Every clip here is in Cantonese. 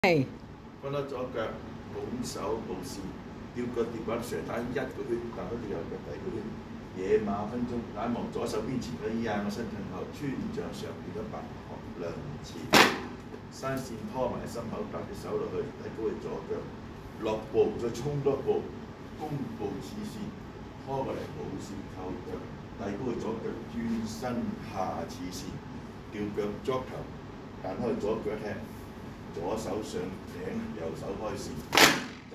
係分得左腳拱手步線，叫腳跌滾上打一個圈，但跟住右腳第二個圈。野馬分鐘，眼望左手邊前嘅依眼，我身近後，穿掌上邊嘅白鶴亮前，山線拖埋心口，搭隻手落去，提高佢左腳落步，再衝多步，弓步刺線，拖過嚟補線扣腳，提高佢左腳轉身下刺線，叫腳捉頭，彈開左腳踢。左手上頂，右手開線，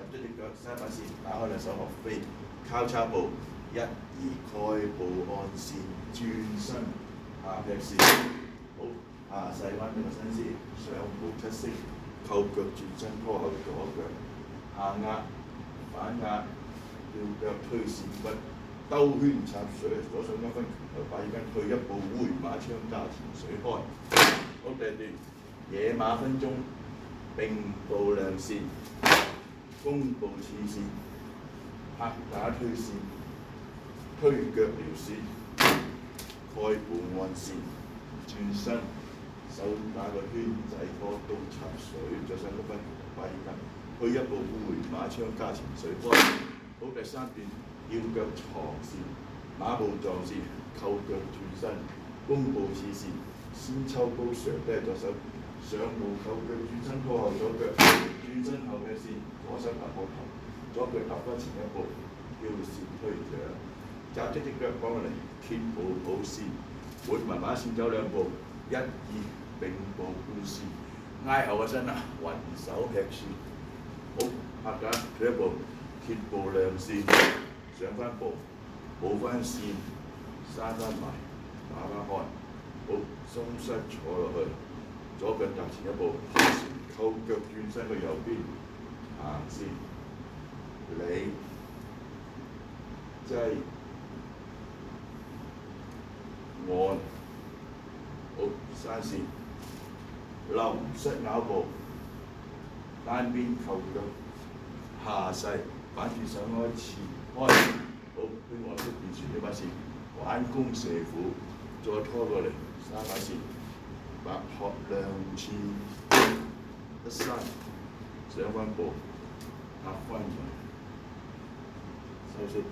入咗隻腳三把線，打開兩手學飛，交叉步，一二蓋步按線，轉身下劈線，好下細彎呢個身先，上步七式，扣腳轉身拖後左腳，下壓反壓，叫腳推線骨，兜圈插水，左手一分拳頭擺緊退一步，回馬槍加前水開，好第二段野馬分鐘。並步亮線，弓步刺線，拍打推線，推腳撩線，蓋步按線，轉身手打個圈仔拖刀插水，左手一分揮緊，退一步回馬槍加前水開。好第三段要腳床線，馬步撞線，扣腳轉身，弓步刺線，先抽高上低左手。上步扣腳轉身拖後左腳，轉身後嘅線，左手搭膊頭，左腳踏翻前一步，叫線推掌，紮咗隻腳放落嚟，揭步補線，每慢慢線走兩步，一二並步固線，挨後個身啊，雲手劈線，好拍緊退一步，揭步亮線，上翻步，補翻線，閂翻埋，打翻開，好鬆膝坐落去。左腳踏前一步，扣腳轉身去右邊行線，你擠按，好閂線，流膝咬步，單邊扣腳下勢，反轉手開前開，好圈外出變旋呢把線，挽弓射虎，再拖過嚟三把線。白鶴亮翅一山，上翻步，拍翻埋，收息。